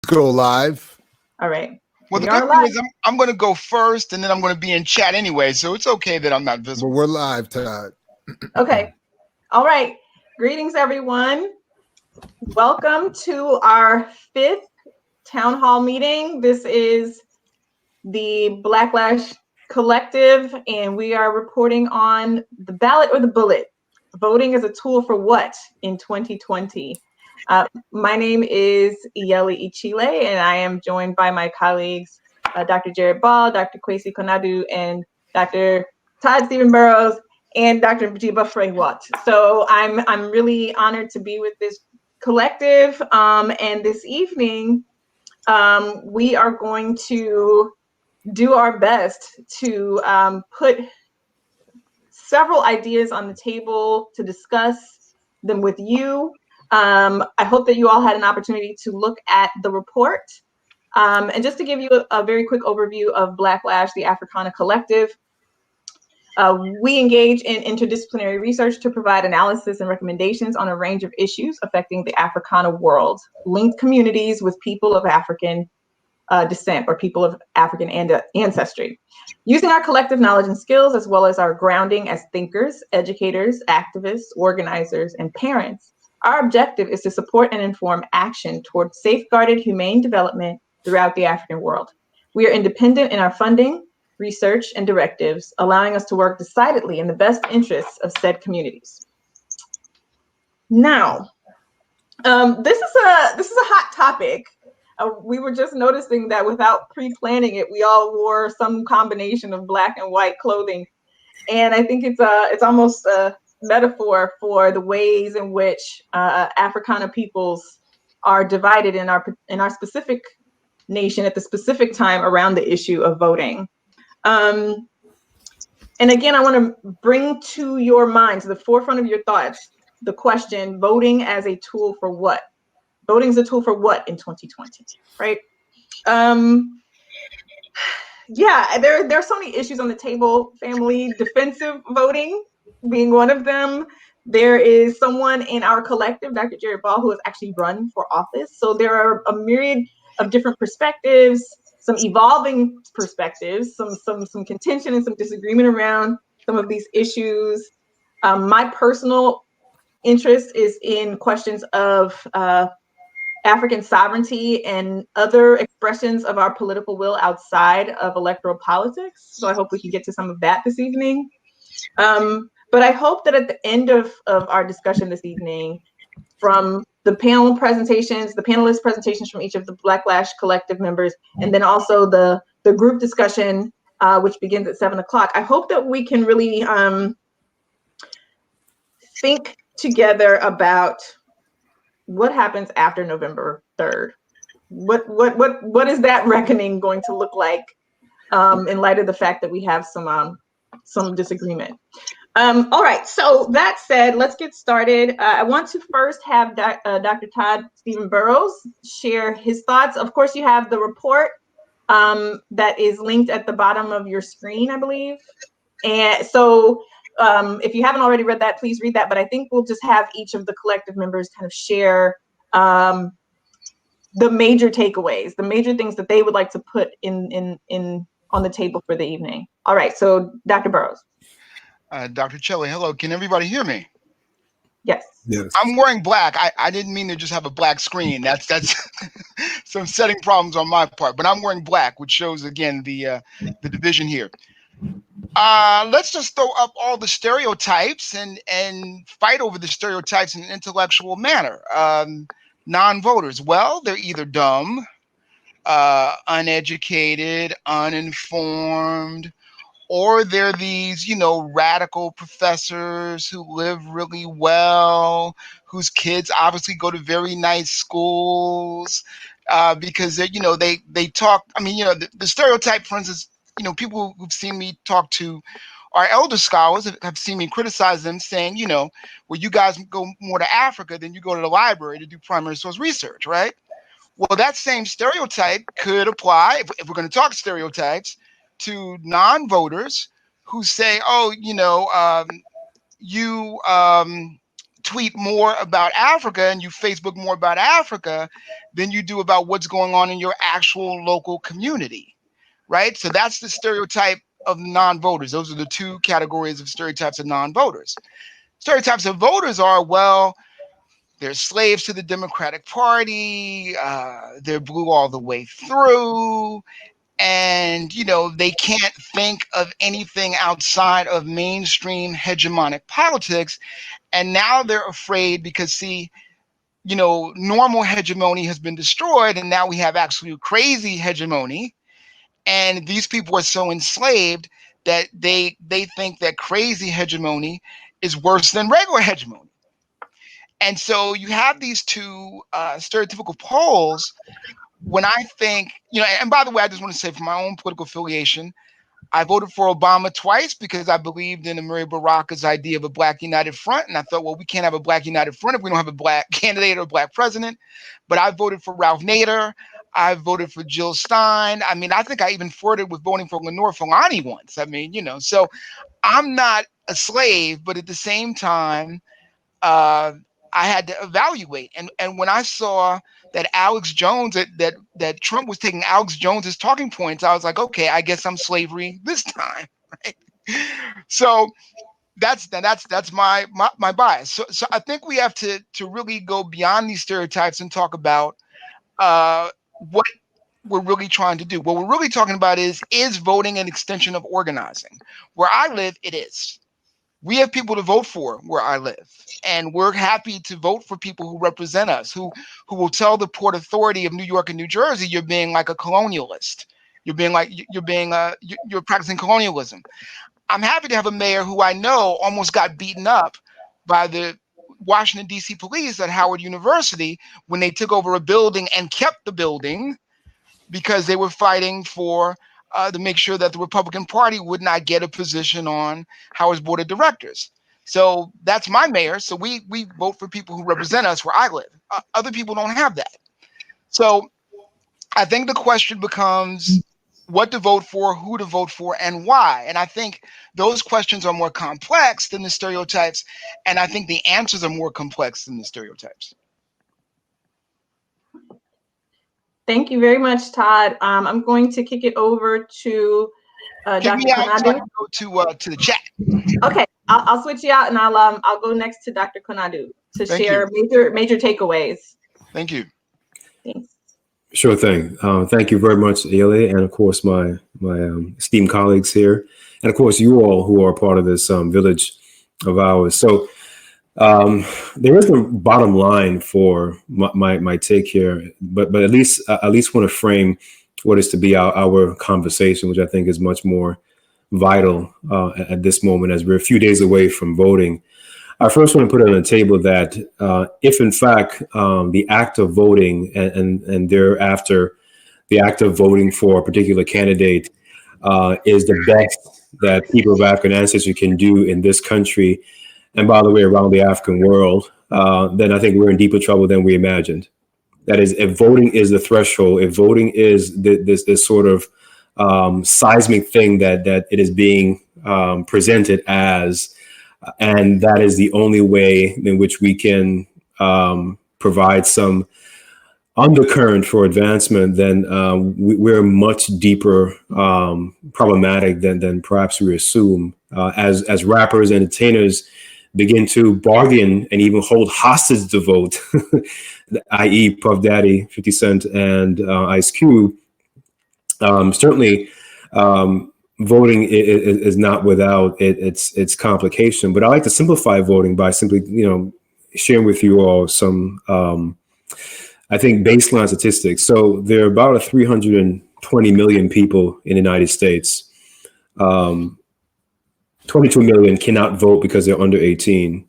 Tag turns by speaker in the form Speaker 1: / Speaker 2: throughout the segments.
Speaker 1: Go live.
Speaker 2: All right.
Speaker 3: Well, the good thing is I'm going to go first, and then I'm going to be in chat anyway, so it's okay that I'm not visible.
Speaker 1: But we're live, Todd.
Speaker 2: Okay. All right. Greetings, everyone. Welcome to our 5th town hall meeting. This is the Blacklash collective, and we are reporting on the ballot or the bullet. Voting as a tool for what in 2020? My name is Iyelli Ichile, and I am joined by my colleagues, Dr. Jared Ball, Dr. Kwasi Konadu, and Dr. Todd Stephen Burroughs, and Dr. Mjiba Frehiwot. So I'm really honored to be with this collective, and this evening we are going to do our best to put several ideas on the table to discuss them with you. I hope that you all had an opportunity to look at the report. And just to give you a very quick overview of Blacklash, the Africana collective, we engage in interdisciplinary research to provide analysis and recommendations on a range of issues affecting the Africana world, linked communities with people of African descent or people of African ancestry. Using our collective knowledge and skills, as well as our grounding as thinkers, educators, activists, organizers, and parents, our objective is to support and inform action toward safeguarded humane development throughout the African world. We are independent in our funding, research, and directives, allowing us to work decidedly in the best interests of said communities. Now, this is a hot topic. We were just noticing that without pre-planning it, we all wore some combination of black and white clothing, and I think it's almost a metaphor for the ways in which Africana peoples are divided in our specific nation at the specific time around the issue of voting. And again, I want to bring to your mind, to the forefront of your thoughts, the question: voting as a tool for what? Voting is a tool for what in 2020, right? Yeah, there are so many issues on the table. Family defensive voting being one of them. There is someone in our collective, Dr. Jared Ball, who has actually run for office. So there are a myriad of different perspectives, some evolving perspectives, some contention and some disagreement around some of these issues. My personal interest is in questions of African sovereignty and other expressions of our political will outside of electoral politics. So I hope we can get to some of that this evening. But I hope that at the end of our discussion this evening, from the panelist presentations from each of the Blacklash collective members, and then also the group discussion, which begins at 7 o'clock, I hope that we can really think together about what happens after November 3rd. What is that reckoning going to look like in light of the fact that we have some disagreement? All right, so that said, let's get started. I want to first have Dr. Todd Stephen Burroughs share his thoughts. Of course, you have the report that is linked at the bottom of your screen, I believe. And so if you haven't already read that, please read that. But I think we'll just have each of the collective members kind of share the major takeaways, the major things that they would like to put in on the table for the evening. All right, so Dr. Burroughs.
Speaker 3: Dr. Ichile, hello. Can everybody hear me?
Speaker 2: Yes.
Speaker 1: Yes.
Speaker 3: I'm wearing black. I didn't mean to just have a black screen. That's some setting problems on my part. But I'm wearing black, which shows again the division here. Let's just throw up all the stereotypes and fight over the stereotypes in an intellectual manner. Non-voters, well, they're either dumb, uneducated, uninformed, or they're these, radical professors who live really well, whose kids obviously go to very nice schools, because they talk. I mean, the stereotype, for instance, people who've seen me talk to our elder scholars have seen me criticize them, saying, well, you guys go more to Africa than you go to the library to do primary source research, right? Well, that same stereotype could apply, if we're going to talk stereotypes, to non-voters who say, oh, you tweet more about Africa and you Facebook more about Africa than you do about what's going on in your actual local community, right? So that's the stereotype of non-voters. Those are the two categories of stereotypes of non-voters. Stereotypes of voters are, well, they're slaves to the Democratic Party, they're blue all the way through, and they can't think of anything outside of mainstream hegemonic politics. And now they're afraid because, see, normal hegemony has been destroyed, and now we have absolute crazy hegemony. And these people are so enslaved that they think that crazy hegemony is worse than regular hegemony. And so you have these two stereotypical poles. When I think, and by the way, I just want to say, for my own political affiliation, I voted for Obama twice because I believed in Amiri Baraka's idea of a Black United Front. And I thought, well, we can't have a Black United Front if we don't have a Black candidate or a Black president. But I voted for Ralph Nader. I voted for Jill Stein. I mean, I think I even flirted with voting for Lenore Fulani once. I mean, so I'm not a slave, but at the same time, I had to evaluate. And when I saw that Alex Jones, that Trump was taking Alex Jones's talking points, I was like, okay, I guess I'm slavery this time, right? So that's my bias. So I think we have to really go beyond these stereotypes and talk about what we're really trying to do. What we're really talking about is voting an extension of organizing? Where I live, it is. We have people to vote for where I live, and we're happy to vote for people who represent us, who will tell the Port Authority of New York and New Jersey, you're being like a colonialist. You're practicing colonialism. I'm happy to have a mayor who I know almost got beaten up by the Washington, D.C. police at Howard University when they took over a building and kept the building because they were fighting for to make sure that the Republican Party would not get a position on Howard's board of directors. So that's my mayor. So we vote for people who represent us where I live. Other people don't have that. So I think the question becomes what to vote for, who to vote for, and why. And I think those questions are more complex than the stereotypes. And I think the answers are more complex than the stereotypes.
Speaker 2: Thank you very much, Todd. I'm going to kick it over to Dr. Konadu.
Speaker 3: Go to the chat.
Speaker 2: Okay, I'll switch you out, and I'll go next to Dr. Konadu to share major takeaways.
Speaker 3: Thank you.
Speaker 2: Thanks.
Speaker 4: Sure thing. Thank you very much, Iyelli, and of course my esteemed colleagues here, and of course you all who are part of this village of ours. So there is a bottom line for my take here, but at least want to frame what is to be our conversation, which I think is much more vital at this moment as we're a few days away from voting. I first want to put it on the table that if in fact the act of voting and thereafter the act of voting for a particular candidate is the best that people of African ancestry can do in this country, and by the way, around the African world, then I think we're in deeper trouble than we imagined. That is, if voting is the threshold, if voting is this sort of seismic thing that it is being presented as, and that is the only way in which we can provide some undercurrent for advancement, then we're much deeper problematic than perhaps we assume. As rappers and entertainers begin to bargain and even hold hostage the vote, i.e. Puff Daddy, 50 Cent, and Ice Cube, certainly voting is not without its complication. But I like to simplify voting by simply, sharing with you all some, I think, baseline statistics. So there are about 320 million people in the United States. 22 million cannot vote because they're under 18.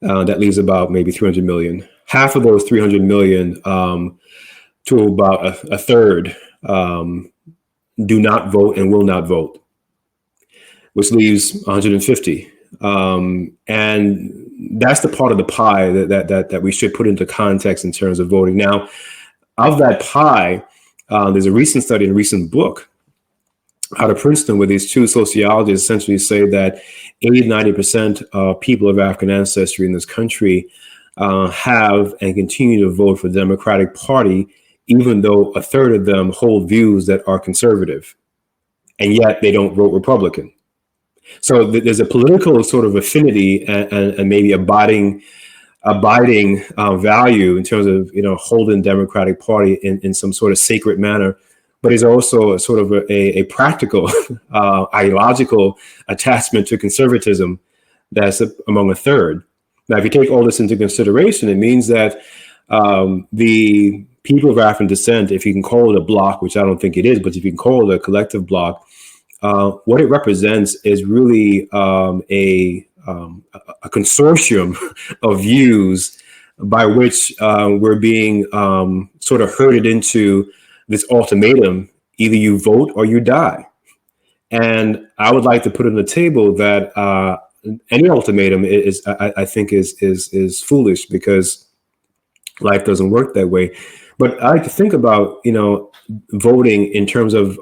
Speaker 4: That leaves about maybe 300 million. Half of those 300 million to about a third do not vote and will not vote, which leaves 150. And that's the part of the pie that we should put into context in terms of voting. Now, of that pie, there's a recent study, a recent book out of Princeton, where these two sociologists essentially say that 80-90% of people of African ancestry in this country have and continue to vote for the Democratic Party, even though a third of them hold views that are conservative, and yet they don't vote Republican. So there's a political sort of affinity and maybe abiding value in terms of, holding Democratic Party in some sort of sacred manner. But there's also a sort of a practical, ideological attachment to conservatism that's among a third. Now, if you take all this into consideration, it means that the people of African descent, if you can call it a bloc, which I don't think it is, but if you can call it a collective bloc, what it represents is really a consortium of views by which we're being sort of herded into this ultimatum: either you vote or you die. And I would like to put on the table that any ultimatum I think is foolish, because life doesn't work that way. But I like to think about, voting in terms of,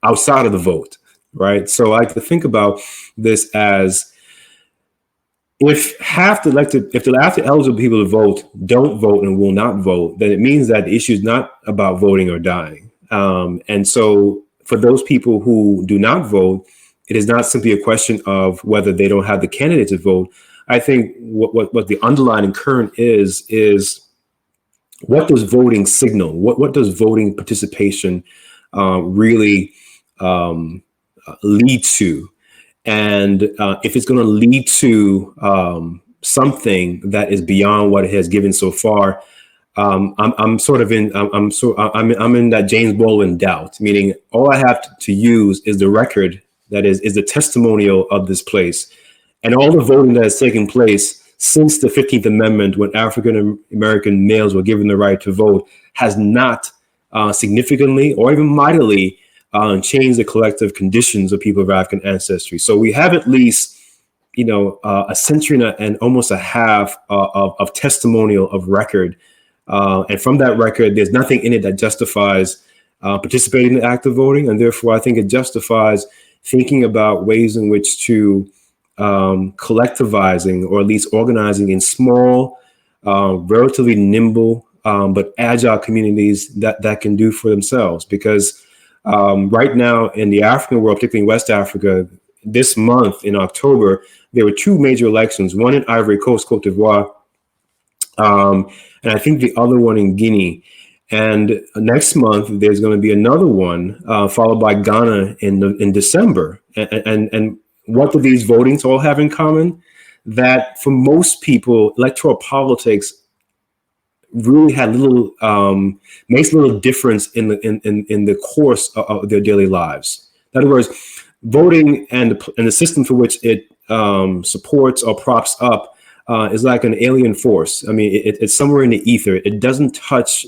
Speaker 4: outside of the vote, right? So I like to think about this as, if half the eligible people to vote don't vote and will not vote, then it means that the issue is not about voting or dying. And so for those people who do not vote, it is not simply a question of whether they don't have the candidate to vote. I think what the underlying current is what does voting signal? What does voting participation really lead to? And if it's going to lead to something that is beyond what it has given so far, I'm in that James Baldwin doubt, meaning all I have to use is the record that is the testimonial of this place, and all the voting that has taken place since the 15th Amendment, when African American males were given the right to vote, has not significantly or even mightily change the collective conditions of people of African ancestry. So we have at least, a century and almost a half of testimonial of record. And from that record, there's nothing in it that justifies participating in the act of voting. And therefore, I think it justifies thinking about ways in which to collectivizing, or at least organizing in small, relatively nimble, but agile communities that can do for themselves. Because right now in the African world, particularly in West Africa, this month in October, there were two major elections, one in Ivory Coast, Cote d'Ivoire, and I think the other one in Guinea. And next month, there's going to be another one, followed by Ghana in December. And what do these votings all have in common? That for most people, electoral politics really had makes little difference in the course of their daily lives. In other words, voting and the system for which it supports or props up is like an alien force. I mean, it's somewhere in the ether. It doesn't touch,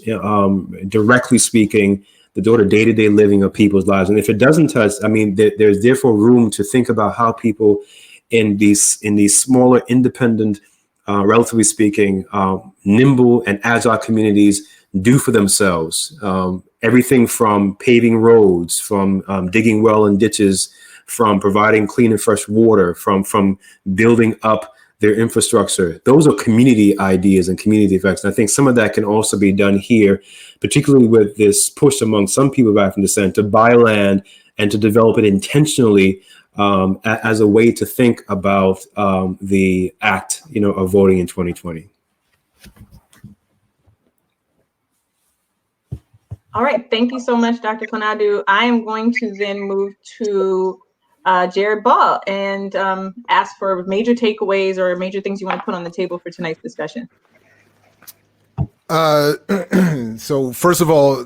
Speaker 4: directly speaking, the day-to-day living of people's lives. And if it doesn't touch, I mean, there's therefore room to think about how people in these smaller, independent, relatively speaking, nimble and agile communities do for themselves. Everything from paving roads, from digging well and ditches, from providing clean and fresh water, from building up their infrastructure. Those are community ideas and community effects. And I think some of that can also be done here, particularly with this push among some people of African descent to buy land and to develop it intentionally as a way to think about the act, of voting in 2020.
Speaker 2: All right, thank you so much, Dr. Konadu. I am going to then move to Jared Ball and ask for major takeaways or major things you want to put on the table for tonight's discussion.
Speaker 1: So first of all,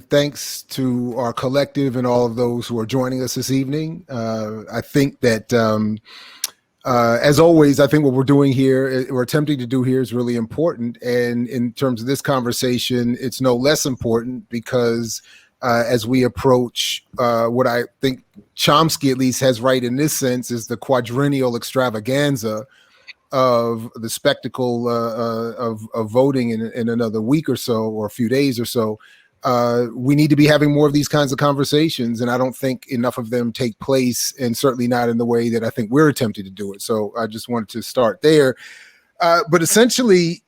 Speaker 1: thanks to our collective and all of those who are joining us this evening. I think that, as always, I think what we're doing here, we're attempting to do here, is really important. And in terms of this conversation, it's no less important because as we approach what I think Chomsky at least has right in this sense is the quadrennial extravaganza of the spectacle of voting in another week or so, or a few days or so. we need to be having more of these kinds of conversations, and I don't think enough of them take place, and certainly not in the way that I think we're attempting to do it. So I just wanted to start there. But essentially,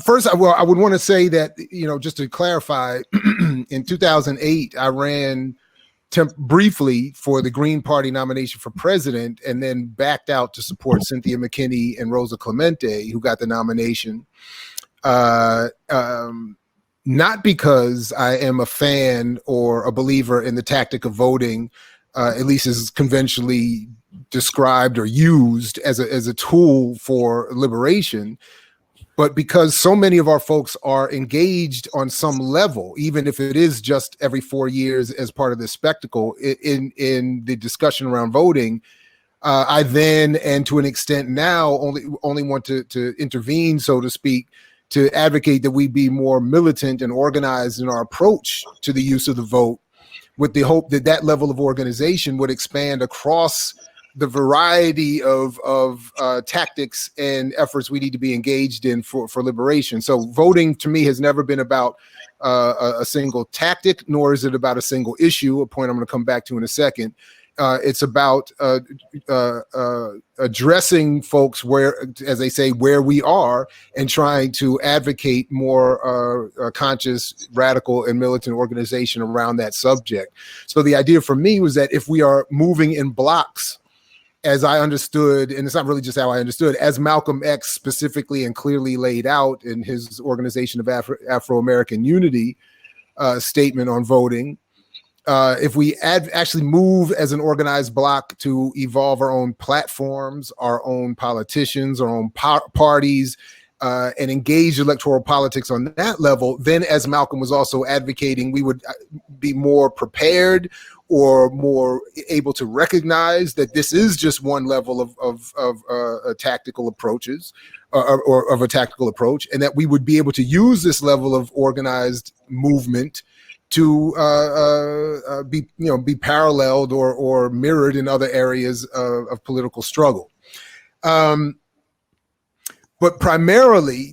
Speaker 1: first, I would want to say that, just to clarify, in 2008, I ran briefly for the Green Party nomination for president, and then backed out to support Cynthia McKinney and Rosa Clemente, who got the nomination. Not because I am a fan or a believer in the tactic of voting, at least as conventionally described or used as a tool for liberation, but because so many of our folks are engaged on some level, even if it is just every 4 years as part of this spectacle in the discussion around voting. I then, and to an extent now, only want to intervene, so to speak, to advocate that we be more militant and organized in our approach to the use of the vote, with the hope that that level of organization would expand across the variety of tactics and efforts we need to be engaged in for liberation. So voting to me has never been about a single tactic, nor is it about a single issue, a point I'm going to come back to in a second. It's about addressing folks where, as they say, where we are, and trying to advocate more conscious, radical, and militant organization around that subject. So the idea for me was that if we are moving in blocks, as I understood, and it's not really just how I understood, as Malcolm X specifically and clearly laid out in his Organization of Afro-American Unity statement on voting, if we actually move as an organized bloc to evolve our own platforms, our own politicians, our own parties, and engage electoral politics on that level, then, as Malcolm was also advocating, we would be more prepared or more able to recognize that this is just one level of tactical approaches, or of a tactical approach, and that we would be able to use this level of organized movement to be paralleled or mirrored in other areas of political struggle. But primarily,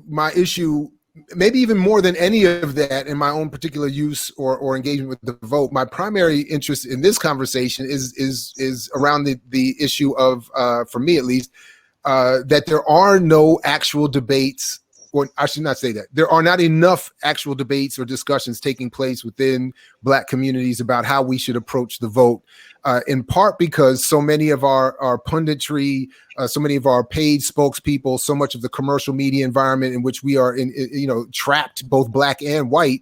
Speaker 1: my issue, maybe even more than any of that, in my own particular use or engagement with the vote, my primary interest in this conversation is around the issue of, for me at least, that there are no actual debates, or I should not say that. There are not enough actual debates or discussions taking place within Black communities about how we should approach the vote, in part because so many of our punditry, so many of our paid spokespeople, so much of the commercial media environment in which we are trapped, both Black and white,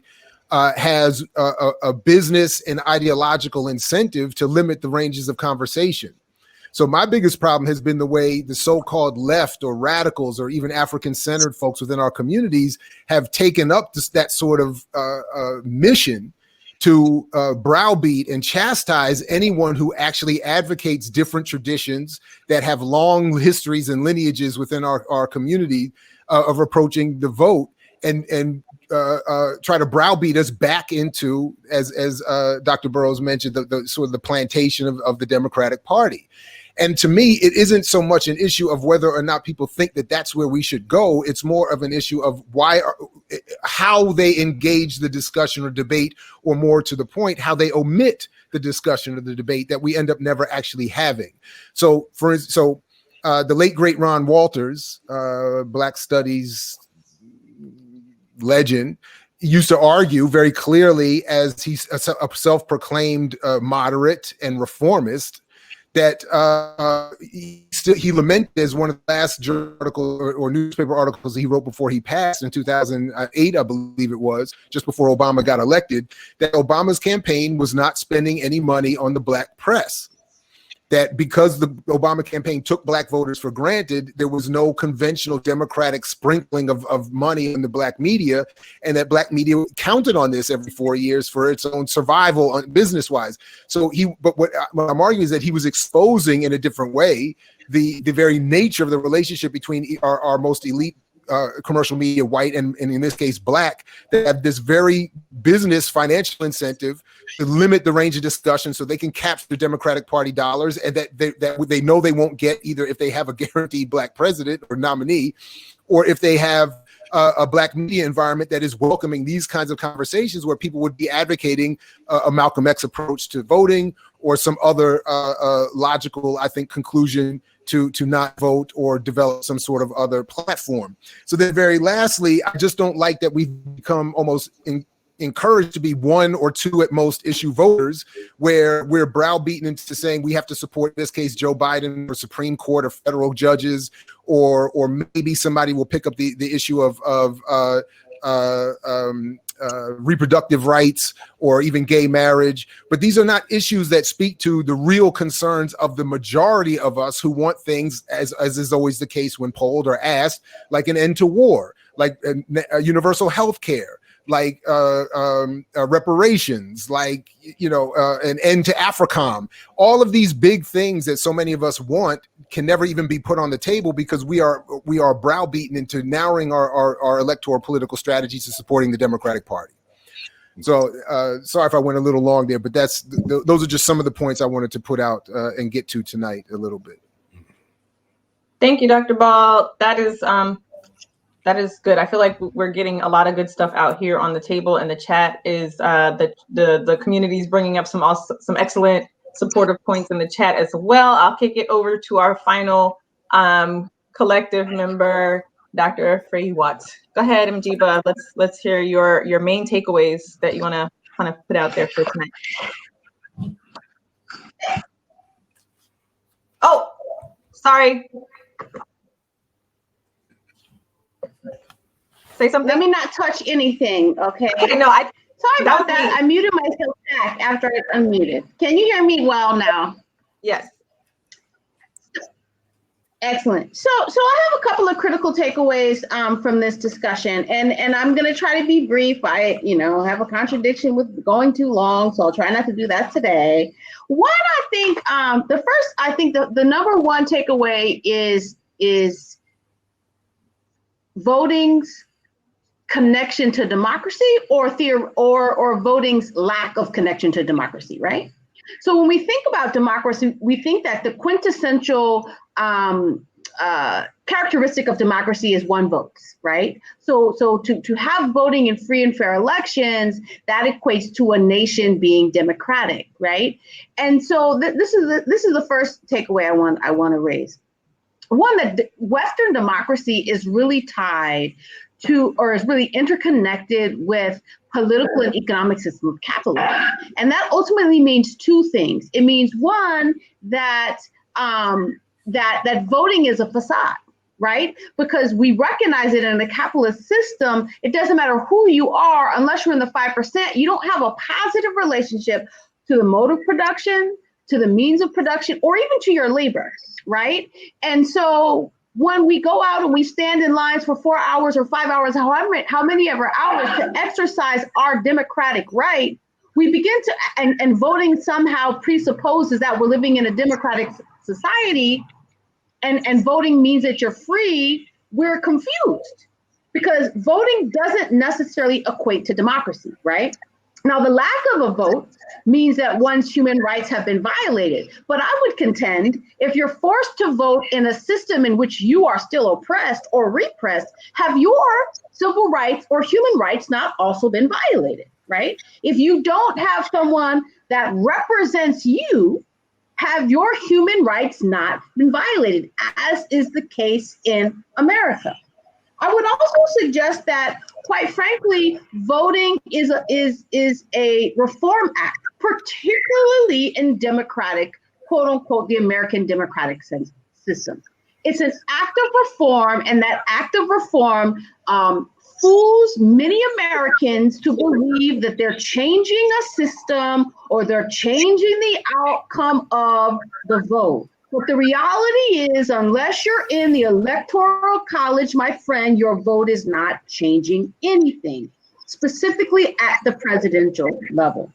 Speaker 1: has a business and ideological incentive to limit the ranges of conversation. So my biggest problem has been the way the so-called left or radicals or even African-centered folks within our communities have taken up that sort of mission to browbeat and chastise anyone who actually advocates different traditions that have long histories and lineages within our community of approaching the vote, and try to browbeat us back into, as Dr. Burroughs mentioned, the sort of the plantation of the Democratic Party. And to me, it isn't so much an issue of whether or not people think that that's where we should go. It's more of an issue of how they engage the discussion or debate, or more to the point, how they omit the discussion or the debate that we end up never actually having. So, the late great Ron Walters, Black Studies legend, used to argue very clearly, as he's a self-proclaimed moderate and reformist, that he lamented, as one of the last journal article or newspaper articles he wrote before he passed in 2008, I believe it was, just before Obama got elected, that Obama's campaign was not spending any money on the Black press. That because the Obama campaign took Black voters for granted, there was no conventional Democratic sprinkling of money in the Black media, and that Black media counted on this every 4 years for its own survival business-wise. So but what I'm arguing is that he was exposing in a different way the very nature of the relationship between our most elite commercial media, white and in this case Black, that have this very business financial incentive to limit the range of discussion so they can capture the Democratic Party dollars, and that they know they won't get either if they have a guaranteed Black president or nominee, or if they have a Black media environment that is welcoming these kinds of conversations where people would be advocating a Malcolm X approach to voting or some other logical, I think, conclusion to not vote or develop some sort of other platform. So then very lastly, I just don't like that we've become almost encouraged to be one or two at most issue voters, where we're browbeaten into saying we have to support, in this case, Joe Biden or Supreme Court or federal judges, or maybe somebody will pick up the issue of reproductive rights or even gay marriage. But these are not issues that speak to the real concerns of the majority of us who want things, as is always the case when polled or asked, like an end to war, like universal health care, like reparations, like, an end to AFRICOM. All of these big things that so many of us want can never even be put on the table because we are browbeaten into narrowing our electoral political strategies to supporting the Democratic Party. So sorry if I went a little long there, but those are just some of the points I wanted to put out and get to tonight a little bit.
Speaker 2: Thank you, Dr. Ball. That is good. I feel like we're getting a lot of good stuff out here on the table, and the chat is the community is bringing up some excellent supportive points in the chat as well. I'll kick it over to our final collective member, Dr. Frehiwot. Go ahead, Mjiba. Let's hear your main takeaways that you want to kind of put out there for tonight. Oh, sorry. Say something.
Speaker 5: Let me not touch anything, okay?
Speaker 2: No,
Speaker 5: sorry about that. I muted myself back after it's unmuted. Can you hear me well now?
Speaker 2: Yes.
Speaker 5: Excellent. So I have a couple of critical takeaways from this discussion, and I'm going to try to be brief. I have a contradiction with going too long, so I'll try not to do that today. One, I think the number one takeaway is voting's connection to democracy or voting's lack of connection to democracy, right? So when we think about democracy, we think that the quintessential characteristic of democracy is one vote, right? So to have voting in free and fair elections, that equates to a nation being democratic, right? And so this is the first takeaway I want to raise. One, that Western democracy is really tied to, or is really interconnected with, political and economic system of capitalism. And that ultimately means two things. It means, one, that that voting is a facade, right? Because we recognize it in the capitalist system, it doesn't matter who you are, unless you're in the 5%, you don't have a positive relationship to the mode of production, to the means of production, or even to your labor, right? And so when we go out and we stand in lines for 4 hours or 5 hours, how many ever hours to exercise our democratic right, we begin to, and voting somehow presupposes that we're living in a democratic society, and voting means that you're free, we're confused. Because voting doesn't necessarily equate to democracy, right? Now, the lack of a vote means that one's human rights have been violated. But I would contend, if you're forced to vote in a system in which you are still oppressed or repressed, have your civil rights or human rights not also been violated, right? If you don't have someone that represents you, have your human rights not been violated, as is the case in America? I would also suggest that, quite frankly, voting is a reform act, particularly in democratic, quote unquote, the American democratic system. It's an act of reform, and that act of reform fools many Americans to believe that they're changing a system or they're changing the outcome of the vote. But the reality is, unless you're in the electoral college, my friend, your vote is not changing anything, specifically at the presidential level.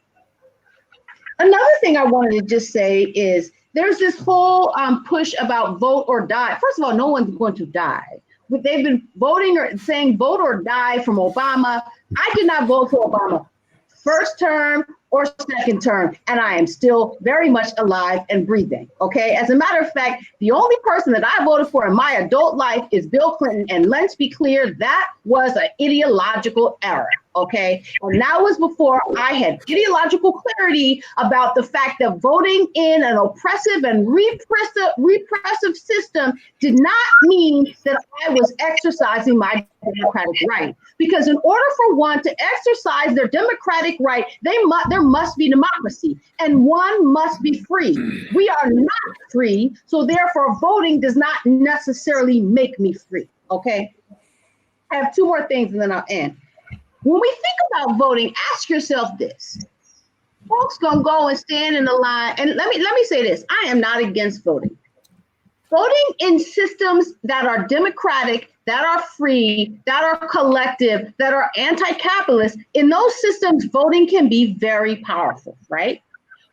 Speaker 5: Another thing I wanted to just say is there's this whole push about vote or die. First of all, no one's going to die. They've been voting or saying vote or die from Obama. I did not vote for Obama first term or second term, and I am still very much alive and breathing, okay? As a matter of fact, the only person that I voted for in my adult life is Bill Clinton, and let's be clear, that was an ideological error, okay? And that was before I had ideological clarity about the fact that voting in an oppressive and repressive system did not mean that I was exercising my democratic right. Because in order for one to exercise their democratic right, there must be democracy, and one must be free. We are not free, so therefore voting does not necessarily make me free, okay? I have two more things and then I'll end. When we think about voting, ask yourself this. Folks gonna go and stand in the line, and let me say this, I am not against voting. Voting in systems that are democratic, that are free, that are collective, that are anti-capitalist, in those systems, voting can be very powerful, right?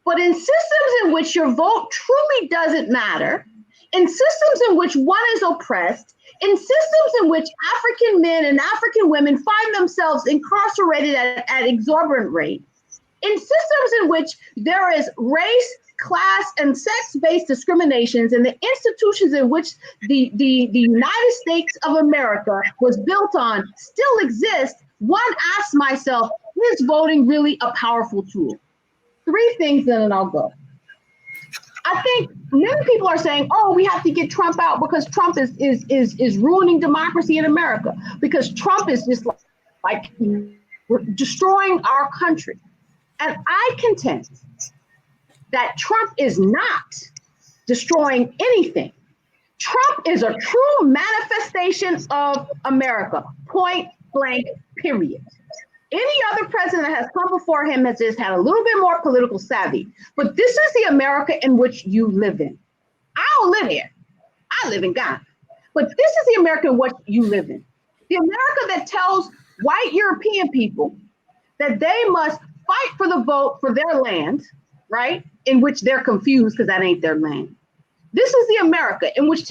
Speaker 5: But in systems in which your vote truly doesn't matter, in systems in which one is oppressed, in systems in which African men and African women find themselves incarcerated at exorbitant rates, in systems in which there is race, class, and sex-based discriminations, and the institutions in which the United States of America was built on still exist, one asks myself, is voting really a powerful tool? Three things, and then I'll go. I think many people are saying, oh, we have to get Trump out because Trump is ruining democracy in America, because Trump is just like destroying our country. And I contend that Trump is not destroying anything. Trump is a true manifestation of America, point blank, period. Any other president that has come before him has just had a little bit more political savvy. But this is the America in which you live in. I don't live here. I live in Ghana. But this is the America in which you live in. The America that tells white European people that they must fight for the vote for their land, right? In which they're confused because that ain't their land. This is the America in which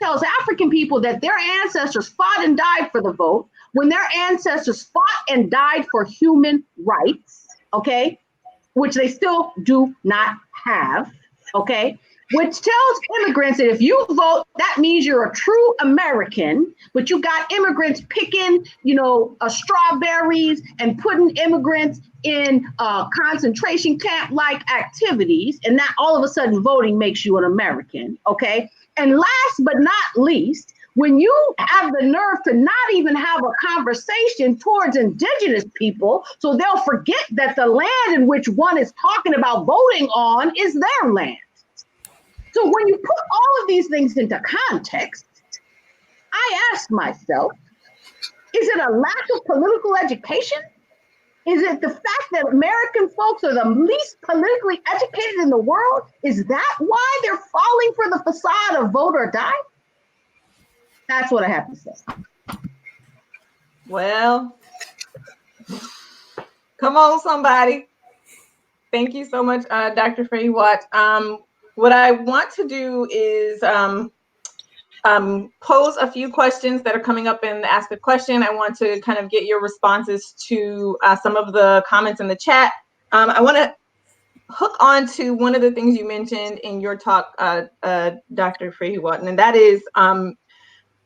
Speaker 5: tells African people that their ancestors fought and died for the vote when their ancestors fought and died for human rights, okay? Which they still do not have, okay? Which tells immigrants that if you vote, that means you're a true American, but you got immigrants picking, strawberries and putting immigrants in concentration camp-like activities, and not all of a sudden voting makes you an American, okay? And last but not least, when you have the nerve to not even have a conversation towards indigenous people, so they'll forget that the land in which one is talking about voting on is their land. So when you put all of these things into context, I ask myself, is it a lack of political education? Is it the fact that American folks are the least politically educated in the world? Is that why they're falling for the facade of vote or die? That's what I have to say.
Speaker 2: Well, come on, somebody. Thank you so much, Dr. Frehiwot. What I want to do is pose a few questions that are coming up in the Ask a Question. I want to kind of get your responses to some of the comments in the chat. I want to hook on to one of the things you mentioned in your talk, Dr. Frehiwot, and that is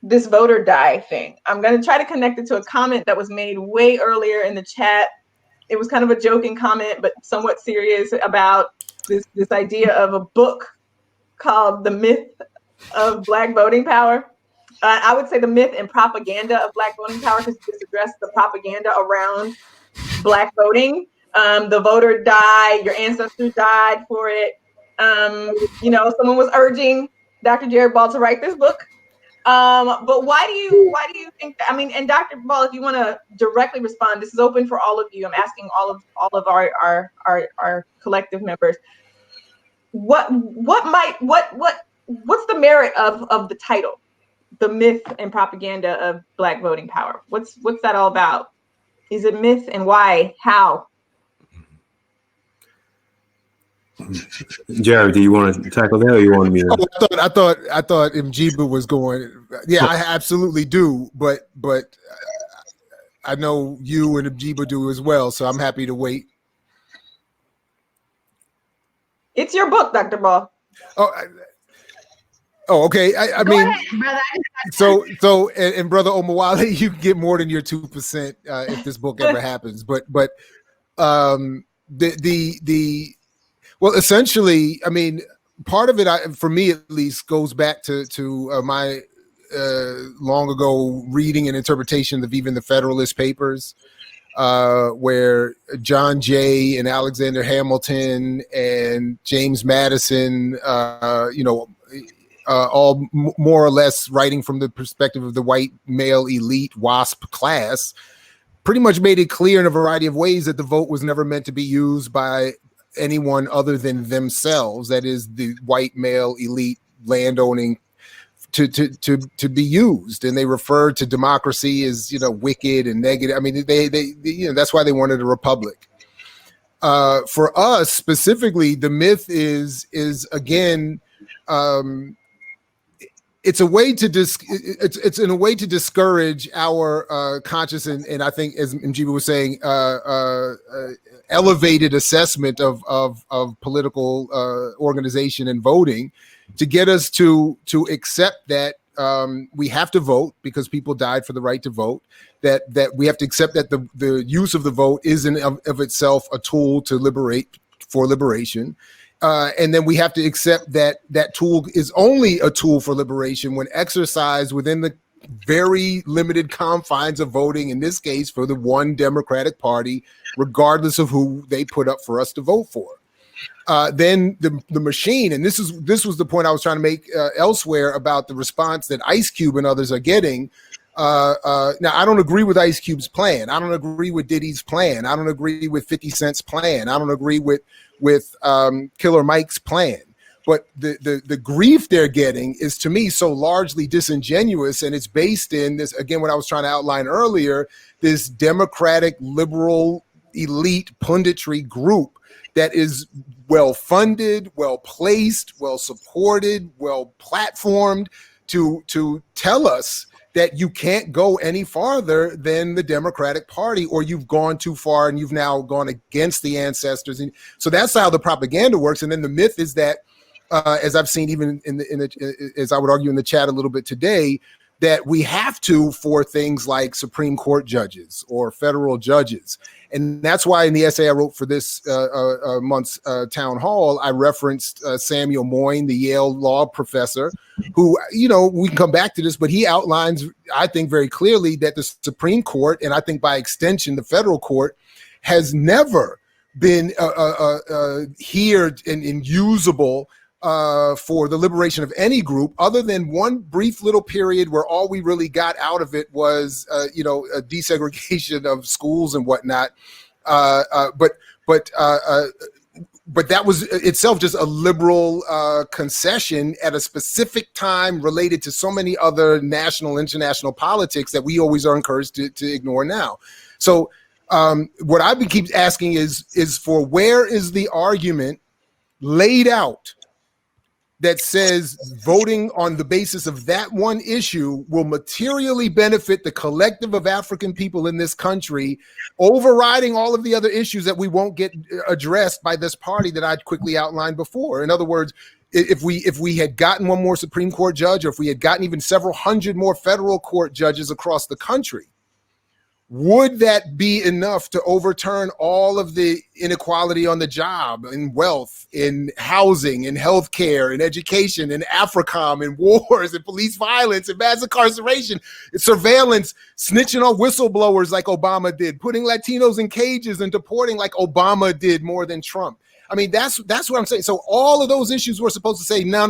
Speaker 2: this vote or die thing. I'm going to try to connect it to a comment that was made way earlier in the chat. It was kind of a joking comment, but somewhat serious, about this idea of a book called The Myth of Black Voting Power. I would say the myth and propaganda of Black voting power, because this addressed the propaganda around Black voting. The vote or die, your ancestors died for it. Someone was urging Dr. Jared Ball to write this book. But why do you think that? I mean, and Dr. Ball, if you want to directly respond, this is open for all of you. I'm asking all of our collective members. What's the merit of the title, The Myth and Propaganda of Black Voting Power? What's that all about? Is it myth, and why? How?
Speaker 4: Jared, do you want to tackle that, or you want me to?
Speaker 1: I thought Mjiba was going. Yeah, I absolutely do, but I know you and Mjiba do as well, so I'm happy to wait.
Speaker 2: It's your book, Dr. Ball.
Speaker 1: Okay. I
Speaker 5: Go
Speaker 1: mean,
Speaker 5: ahead, brother.
Speaker 1: so, and brother Omawale, you can get more than your 2% if this book ever happens. But well, essentially, I mean, part of it, for me at least, goes back to my long ago reading and interpretation of even the Federalist Papers, where John Jay and Alexander Hamilton and James Madison, all more or less writing from the perspective of the white male elite WASP class, pretty much made it clear in a variety of ways that the vote was never meant to be used by anyone other than themselves. That is, the white male elite landowning to be used, and they referred to democracy as wicked and negative. I mean, they that's why they wanted a republic. For us specifically, the myth is again. It's a way to it's in a way to discourage our conscious and I think, as Mjiba was saying, elevated assessment of political organization and voting, to get us to accept that we have to vote because people died for the right to vote. That we have to accept that the use of the vote is in of itself a tool to liberation. And then we have to accept that that tool is only a tool for liberation when exercised within the very limited confines of voting, in this case, for the one Democratic Party, regardless of who they put up for us to vote for. Then the machine, and this was the point I was trying to make elsewhere about the response that Ice Cube and others are getting. Now, I don't agree with Ice Cube's plan. I don't agree with Diddy's plan. I don't agree with 50 Cent's plan. I don't agree with Killer Mike's plan. But the grief they're getting is, to me, so largely disingenuous, and it's based in this, again, what I was trying to outline earlier, this democratic liberal elite punditry group that is well funded, well placed, well supported, well platformed to tell us that you can't go any farther than the Democratic Party, or you've gone too far and you've now gone against the ancestors. And so that's how the propaganda works. And then the myth is that, as I've seen even as I would argue in the chat a little bit today, that we have to for things like Supreme Court judges or federal judges. And that's why in the essay I wrote for this month's town hall, I referenced Samuel Moyn, the Yale law professor, who, we can come back to this, but he outlines, I think, very clearly that the Supreme Court, and I think by extension the federal court, has never been here and usable for the liberation of any group, other than one brief little period where all we really got out of it was, a desegregation of schools and whatnot. But that was itself just a liberal concession at a specific time related to so many other national, international politics that we always are encouraged to ignore now. So what I keep asking is for where is the argument laid out that says voting on the basis of that one issue will materially benefit the collective of African people in this country, overriding all of the other issues that we won't get addressed by this party that I quickly outlined before. In other words, if we had gotten one more Supreme Court judge, or if we had gotten even several hundred more federal court judges across the country, would that be enough to overturn all of the inequality on the job, in wealth, in housing, in healthcare, in education, in Africana, in wars, in police violence, in mass incarceration, in surveillance, snitching on whistleblowers like Obama did, putting Latinos in cages and deporting like Obama did more than Trump? I mean, that's what I'm saying. So all of those issues we're supposed to say, no,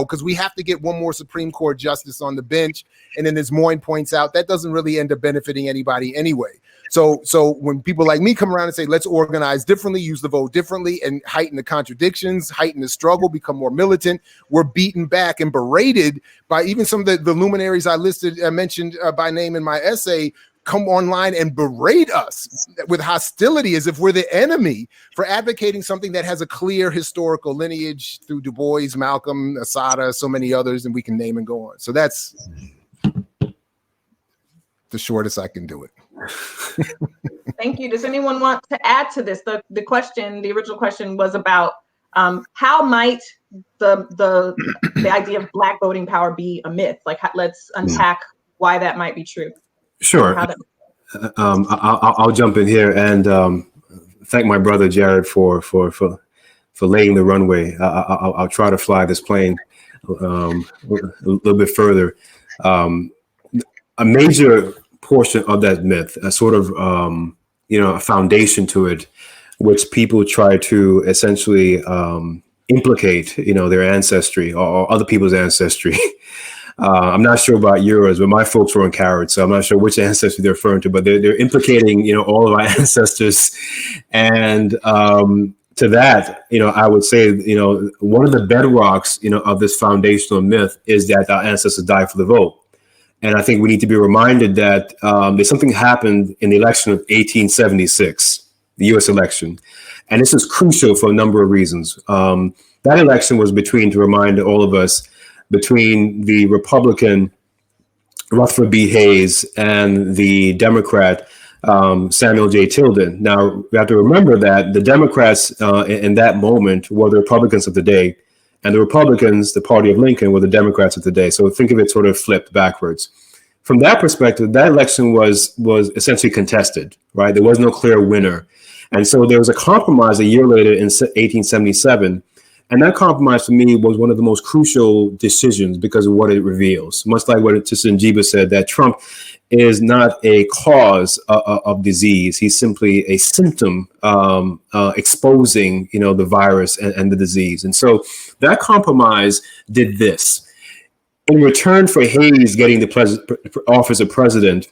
Speaker 1: because we have to get one more Supreme Court justice on the bench. And then, as Moyne points out, that doesn't really end up benefiting anybody anyway. So when people like me come around and say, let's organize differently, use the vote differently, and heighten the contradictions, heighten the struggle, become more militant, we're beaten back and berated by even some of the luminaries I mentioned by name in my essay, come online and berate us with hostility as if we're the enemy for advocating something that has a clear historical lineage through Du Bois, Malcolm, Asada, so many others, and we can name and go on. So that's the shortest I can do it.
Speaker 2: Thank you. Does anyone want to add to this? The question, the original question was about How might the idea of Black voting power be a myth? Like, let's unpack why that might be true.
Speaker 4: Sure. I'll jump in here and thank my brother Jared for laying the runway. I'll try to fly this plane a little bit further. A major portion of that myth, a sort of a foundation to it, which people try to essentially implicate, their ancestry or other people's ancestry. I'm not sure about yours, but my folks were in Carrots, so I'm not sure which ancestry they're referring to, but they're implicating, all of our ancestors. And to that, I would say, one of the bedrocks, of this foundational myth is that our ancestors died for the vote. And I think we need to be reminded that there's something happened in the election of 1876, the U.S. election. And this is crucial for a number of reasons. That election was to remind all of us, between the Republican Rutherford B. Hayes and the Democrat Samuel J. Tilden. Now, we have to remember that the Democrats in that moment were the Republicans of the day, and the Republicans, the party of Lincoln, were the Democrats of the day. So think of it sort of flipped backwards. From that perspective, that election was essentially contested, right? There was no clear winner. And so there was a compromise a year later in 1877. And that compromise for me was one of the most crucial decisions because of what it reveals. Much like what Sister Mjiba said, that Trump is not a cause of disease. He's simply a symptom exposing, the virus and the disease. And so that compromise did this. In return for Hayes getting the office of president,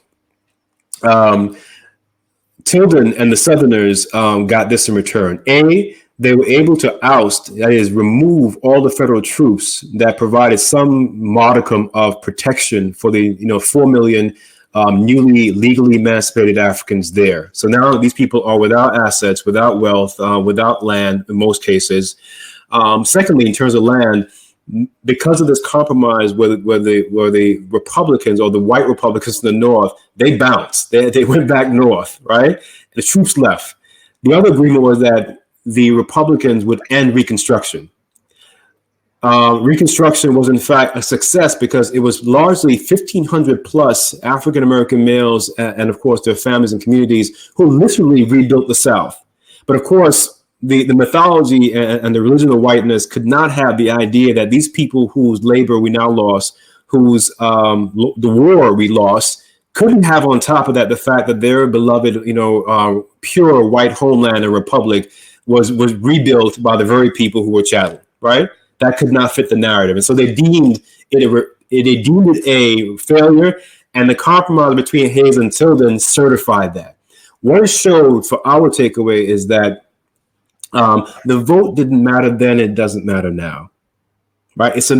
Speaker 4: Tilden and the Southerners got this in return. They were able to oust, that is, remove all the federal troops that provided some modicum of protection for the 4 million newly legally emancipated Africans there. So now these people are without assets, without wealth, without land in most cases. Secondly, in terms of land, because of this compromise where the Republicans or the white Republicans in the North, they bounced. They went back north, right? The troops left. The other agreement was that the Republicans would end Reconstruction. Reconstruction was in fact a success because it was largely 1,500 plus African-American males and of course their families and communities who literally rebuilt the South. But of course, the mythology and the religion of whiteness could not have the idea that these people whose labor we now lost, whose the war we lost, couldn't have on top of that the fact that their beloved, pure white homeland and republic was rebuilt by the very people who were chattel, right? That could not fit the narrative. And so they deemed it a failure, and the compromise between Hayes and Tilden certified that. What it showed for our takeaway is that the vote didn't matter then, it doesn't matter now, right? It's a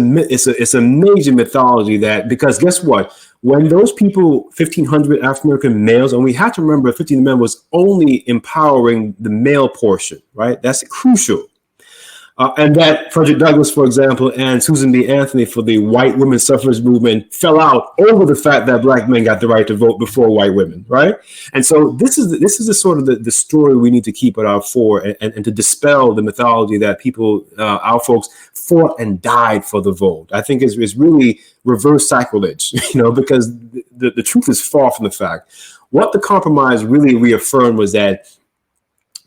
Speaker 4: major mythology that, because guess what? When those people, 1,500 African-American males, and we have to remember 15 men was only empowering the male portion, right? That's crucial. And that Frederick Douglass, for example, and Susan B. Anthony for the white women's suffrage movement fell out over the fact that Black men got the right to vote before white women, right? And so this is the sort of the story we need to keep at our fore and to dispel the mythology that people, our folks, fought and died for the vote. I think is really reverse sacrilege, because the truth is far from the fact. What the compromise really reaffirmed was that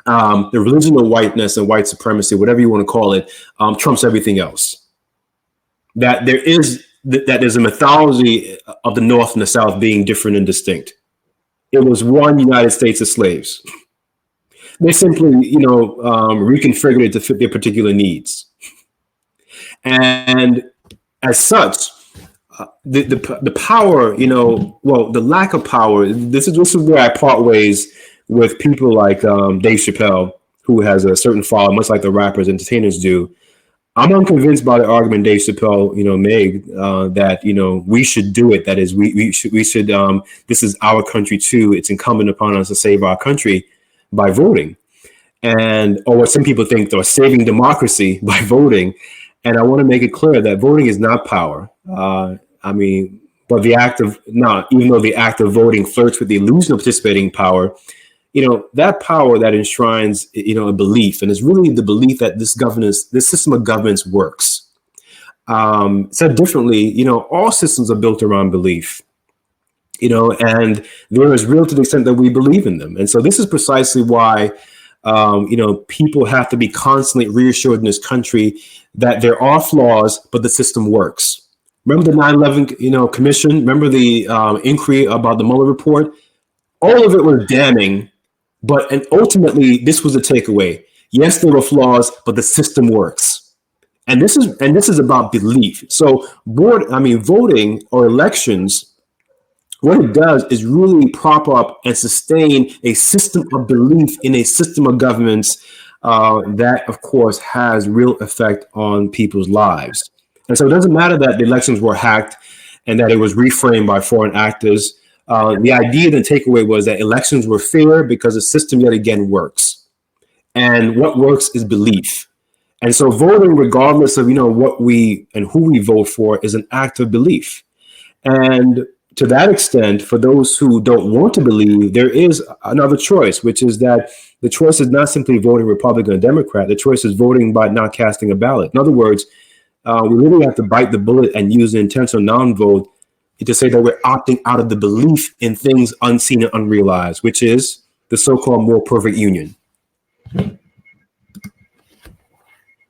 Speaker 4: the religion of whiteness and white supremacy, whatever you want to call it, trumps everything else. That there's a mythology of the North and the South being different and distinct. It was one United States of slaves. They simply, reconfigured it to fit their particular needs. And as such, the power, the lack of power. This is where I part ways with people like Dave Chappelle, who has a certain following, much like the rappers, entertainers do. I'm unconvinced by the argument Dave Chappelle, made that we should do it. That is, we should. This is our country too. It's incumbent upon us to save our country by voting, or what some people think they're saving democracy by voting. And I want to make it clear that voting is not power. But even though the act of voting flirts with the illusion of participating power, that power that enshrines, a belief, and it's really the belief that this system of governance works. Said differently, all systems are built around belief, and they're as real to the extent that we believe in them. And so this is precisely why, people have to be constantly reassured in this country that there are flaws, but the system works. Remember the 9/11, commission? Remember the inquiry about the Mueller report? All of it was damning, and ultimately this was the takeaway. Yes, there were flaws, but the system works. And this is about belief. So voting or elections, what it does is really prop up and sustain a system of belief in a system of governments that, of course, has real effect on people's lives. And so it doesn't matter that the elections were hacked and that it was reframed by foreign actors. The idea, the takeaway was that elections were fair because the system yet again works. And what works is belief. And so voting, regardless of, what we and who we vote for, is an act of belief. And to that extent, for those who don't want to believe, there is another choice, which is that the choice is not simply voting Republican or Democrat. The choice is voting by not casting a ballot. In other words, we really have to bite the bullet and use the intentional non-vote to say that we're opting out of the belief in things unseen and unrealized, which is the so-called more perfect union.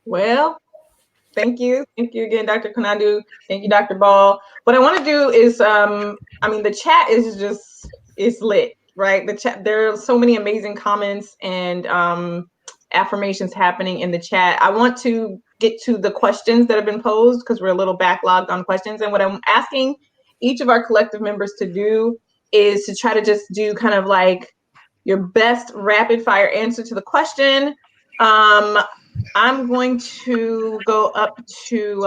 Speaker 2: Well, thank you. Thank you again, Dr. Konadu. Thank you, Dr. Ball. What I want to do is, the chat is lit, right? The chat, there are so many amazing comments and affirmations happening in the chat. I want to get to the questions that have been posed because we're a little backlogged on questions. And what I'm asking each of our collective members to do is to try to just do kind of like your best rapid fire answer to the question. I'm going to go up to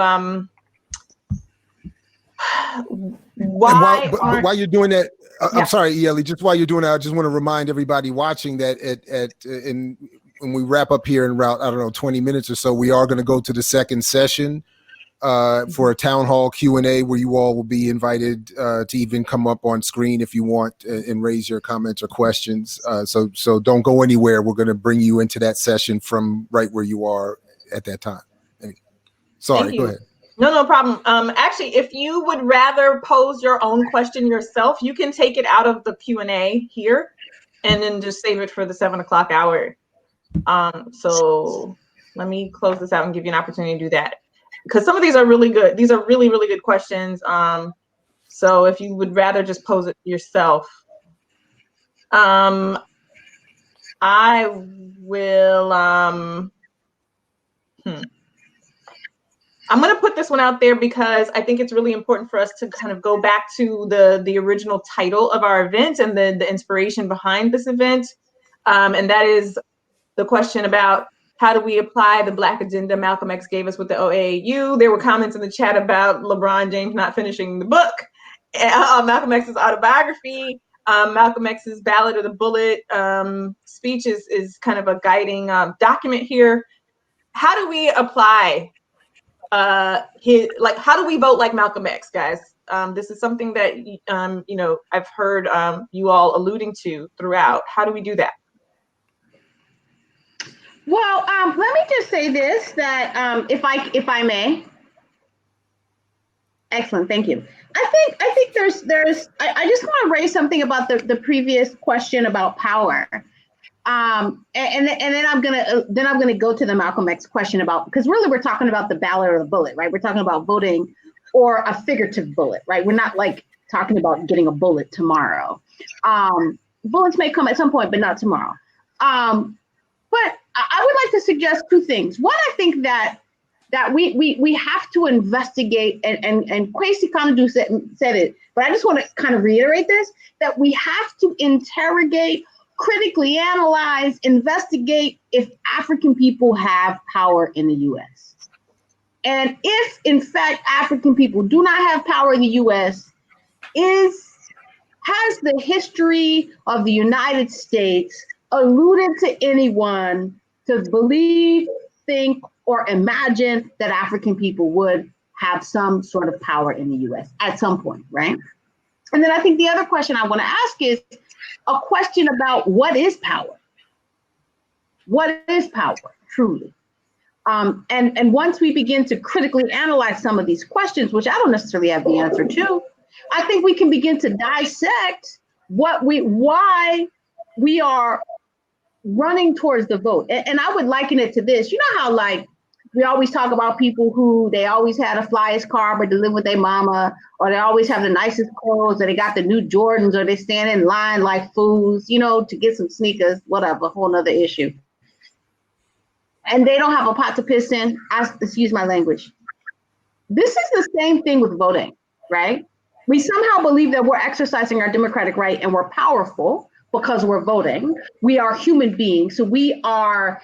Speaker 1: while you're doing that,
Speaker 2: Yeah.
Speaker 1: I'm sorry, Iyelli, just while you're doing that, I just want to remind everybody watching that when we wrap up here in about 20 minutes or so, we are going to go to the second session for a town hall Q&A where you all will be invited to even come up on screen if you want and raise your comments or questions. So don't go anywhere. We're going to bring you into that session from right where you are at that time. Sorry, go ahead.
Speaker 2: No problem. Actually, if you would rather pose your own question yourself, you can take it out of the Q&A here and then just save it for the 7 o'clock hour. So let me close this out and give you an opportunity to do that. Because some of these are really good. These are really, really good questions. So if you would rather just pose it yourself, I will, I'm going to put this one out there because I think it's really important for us to kind of go back to the original title of our event and the inspiration behind this event. And that is the question about how do we apply the Black agenda Malcolm X gave us with the OAU? There were comments in the chat about LeBron James not finishing the book, Malcolm X's autobiography, Malcolm X's Ballot or the Bullet speech is kind of a guiding document here. How do we apply how do we vote like Malcolm X, guys? This is something that, I've heard you all alluding to throughout. How do we do that?
Speaker 5: Well, let me just say this, that if I may. Excellent, thank you. I think there's I just want to raise something about the previous question about power. And then I'm gonna go to the Malcolm X question about, because really we're talking about the ballot or the bullet, right? We're talking about voting or a figurative bullet, right? We're not like talking about getting a bullet tomorrow. Bullets may come at some point, but not tomorrow. But I would like to suggest two things. One, I think that we have to investigate, and Kwasi Konadu said it, but I just want to kind of reiterate this, that we have to interrogate, critically analyze, investigate if African people have power in the US. And if, in fact, African people do not have power in the US, has the history of the United States alluded to anyone to believe, think, or imagine that African people would have some sort of power in the US at some point, right? And then I think the other question I want to ask is, a question about what is power? What is power, truly? And once we begin to critically analyze some of these questions, which I don't necessarily have the answer to, I think we can begin to dissect why we are running towards the vote. And I would liken it to this. You know how like we always talk about people who they always had a flyest car, but they live with their mama, or they always have the nicest clothes, or they got the new Jordans, or they stand in line like fools, you know, to get some sneakers, whatever, whole nother issue. And they don't have a pot to piss in, excuse my language. This is the same thing with voting, right? We somehow believe that we're exercising our democratic right and we're powerful because we're voting. We are human beings, so we are,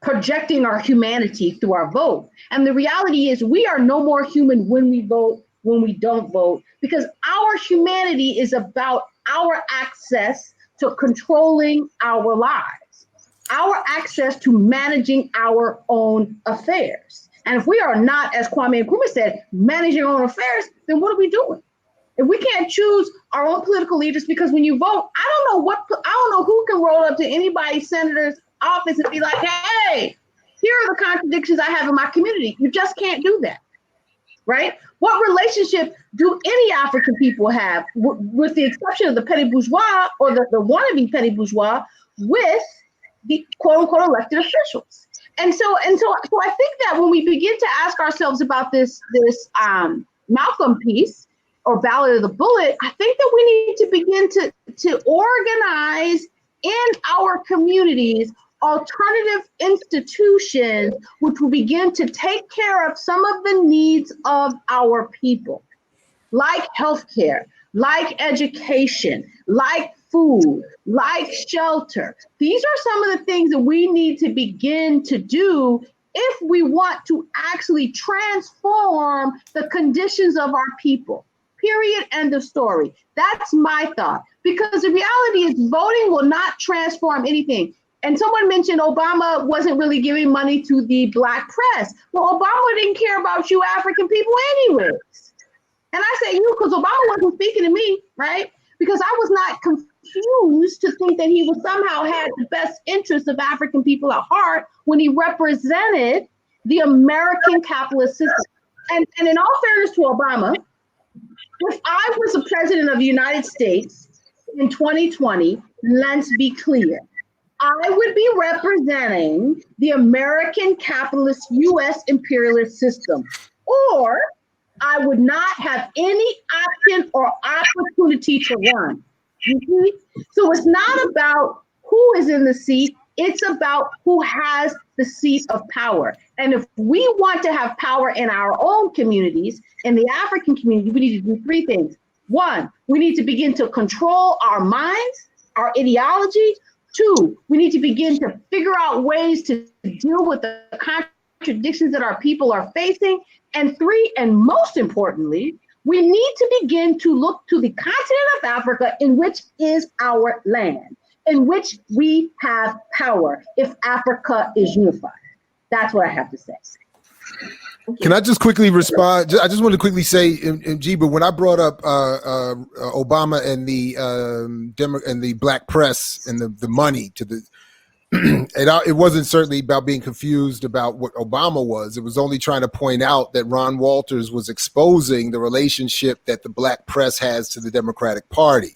Speaker 5: projecting our humanity through our vote. And the reality is we are no more human when we vote, when we don't vote, because our humanity is about our access to controlling our lives, our access to managing our own affairs. And if we are not, as Kwame Nkrumah said, managing our own affairs, then what are we doing? If we can't choose our own political leaders, because when you vote, I don't know who can roll up to anybody's senator's office and be like, hey, here are the contradictions I have in my community. You just can't do that, right? What relationship do any African people have, with the exception of the petty bourgeois or the wannabe petty bourgeois, with the quote unquote elected officials? And so I think that when we begin to ask ourselves about this Malcolm piece or Ballot of the Bullet, I think that we need to begin to organize in our communities alternative institutions which will begin to take care of some of the needs of our people, like healthcare, like education, like food, like shelter. These are some of the things that we need to begin to do if we want to actually transform the conditions of our people. Period. End of story. That's my thought. Because the reality is voting will not transform anything. And someone mentioned Obama wasn't really giving money to the Black press. Well, Obama didn't care about you African people anyways. And I say you because Obama wasn't speaking to me, right? Because I was not confused to think that he was somehow had the best interests of African people at heart when he represented the American capitalist system. And in all fairness to Obama, if I was the president of the United States in 2020, let's be clear, I would be representing the American capitalist US imperialist system, or I would not have any option or opportunity to run. You see? So it's not about who is in the seat, it's about who has the seat of power. And if we want to have power in our own communities, in the African community, we need to do three things. One, we need to begin to control our minds, our ideology. Two, we need to begin to figure out ways to deal with the contradictions that our people are facing. And three, and most importantly, we need to begin to look to the continent of Africa, in which is our land, in which we have power if Africa is unified. That's what I have to say.
Speaker 1: Can I just quickly respond? I just want to quickly say, Mjiba, when I brought up Obama and the Black press and the money to the, it wasn't certainly about being confused about what Obama was. It was only trying to point out that Ron Walters was exposing the relationship that the Black press has to the Democratic Party.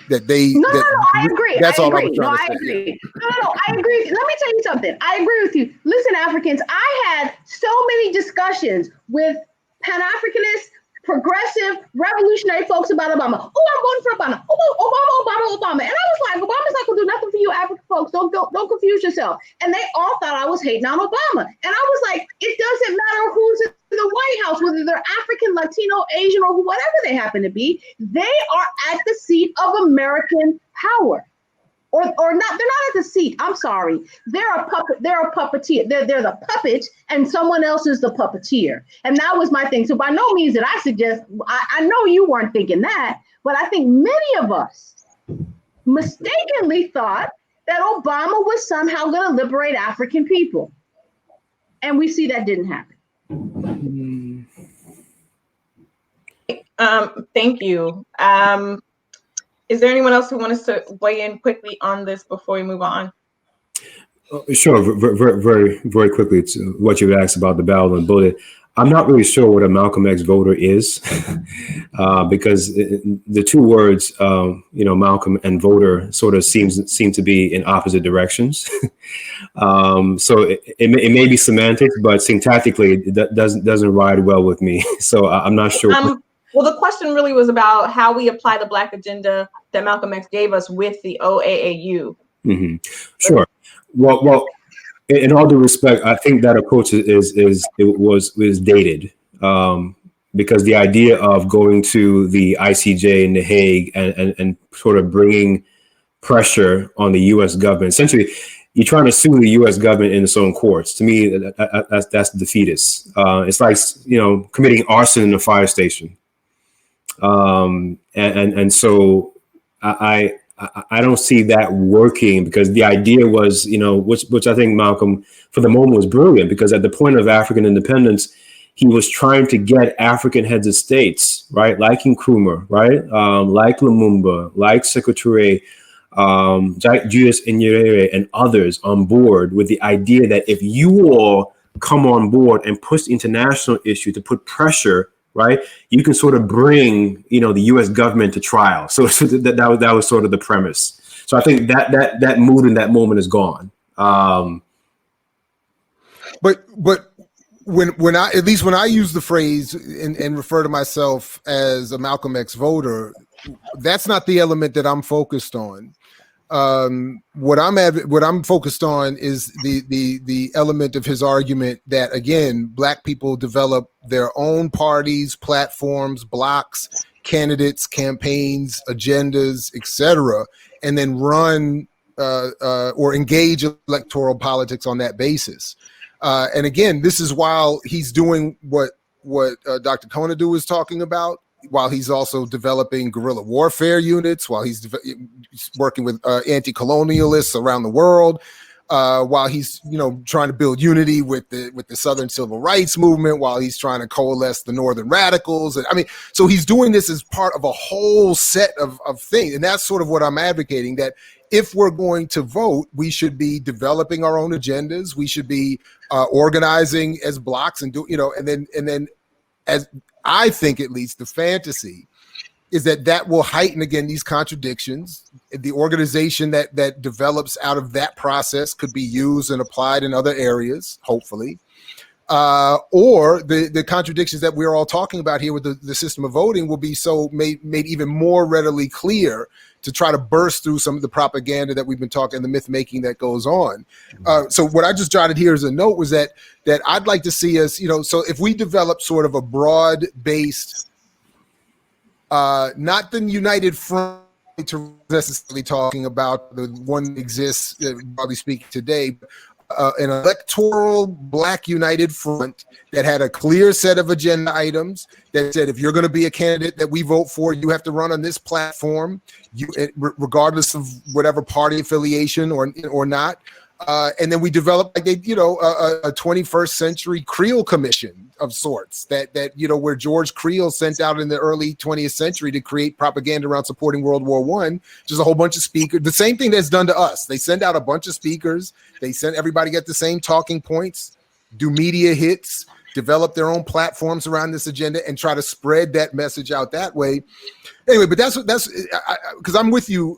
Speaker 1: That they
Speaker 5: No, I agree.
Speaker 1: That's all I was
Speaker 5: No,
Speaker 1: trying to
Speaker 5: I
Speaker 1: say.
Speaker 5: agree. No, I agree. Let me tell you something. I agree with you. Listen, Africans, I had so many discussions with Pan-Africanist, progressive, revolutionary folks about Obama. Oh, I'm voting for Obama. Oh, Obama. And I was like, Obama's not gonna do nothing for you African folks. Don't confuse yourself. And they all thought I was hating on Obama. And I was like, it doesn't matter who's in the White House, whether they're African, Latino, Asian, or whatever they happen to be. They are at the seat of American power. Or not, they're not at the seat. I'm sorry. They're a puppet, they're a puppeteer. They're the puppet and someone else is the puppeteer. And that was my thing. So by no means did I suggest, I know you weren't thinking that, but I think many of us mistakenly thought that Obama was somehow going to liberate African people. And we see that didn't happen.
Speaker 2: Thank you. Is there anyone else who wants to weigh in quickly on this before we move on?
Speaker 4: Sure, very quickly to what you asked about the ballot and bullet. I'm not really sure what a Malcolm X voter is, because the two words, Malcolm and voter, sort of seem to be in opposite directions. So it may be semantics, but syntactically, that doesn't ride well with me. So I'm not sure.
Speaker 2: Well, the question really was about how we apply the Black agenda that Malcolm X gave us with the OAAU.
Speaker 4: Mm-hmm. Sure. Well, in all due respect, I think that approach was dated, because the idea of going to the ICJ in The Hague and sort of bringing pressure on the U.S. government, essentially, you're trying to sue the U.S. government in its own courts. To me, that's defeatist. It's like committing arson in a fire station, and so I don't see that working, because the idea was, which I think Malcolm, for the moment, was brilliant, because at the point of African independence, he was trying to get African heads of states, right, like Nkrumah, right, like Lumumba, like Sékou Touré, Julius Nyerere, and others on board with the idea that if you all come on board and push the international issue to put pressure, right, you can sort of bring, the U.S. government to trial. So that was sort of the premise. So I think that mood in that moment is gone.
Speaker 1: But when I use the phrase and refer to myself as a Malcolm X voter, that's not the element that I'm focused on. What I'm focused on is the element of his argument that, again, Black people develop their own parties, platforms, blocks, candidates, campaigns, agendas, etc., and then run or engage electoral politics on that basis. And again, this is while he's doing what Dr. Konadu was talking about, while he's also developing guerrilla warfare units, while he's working with anti-colonialists around the world, while he's trying to build unity with the Southern Civil Rights Movement, while he's trying to coalesce the Northern radicals. And so he's doing this as part of a whole set of things, and that's sort of what I'm advocating. That if we're going to vote, we should be developing our own agendas. We should be organizing as blocks and and then as I think, at least, the fantasy is that will heighten, again, these contradictions. The organization that develops out of that process could be used and applied in other areas, hopefully. Or the contradictions that we're all talking about here with the system of voting will be made even more readily clear to try to burst through some of the propaganda that we've been talking, the myth making that goes on. So what I just jotted here as a note was that I'd like to see us, so if we develop sort of a broad-based, not the united front to necessarily talking about the one that exists, broadly speaking, today, an electoral Black united front that had a clear set of agenda items that said, if you're going to be a candidate that we vote for, you have to run on this platform, regardless of whatever party affiliation or not. And then we developed a 21st century Creel Commission of sorts that where George Creel sent out in the early 20th century to create propaganda around supporting World War I, just a whole bunch of speakers. The same thing that's done to us. They send out a bunch of speakers. They send everybody get the same talking points, do media hits, develop their own platforms around this agenda, and try to spread that message out that way. Anyway, but that's because I'm with you,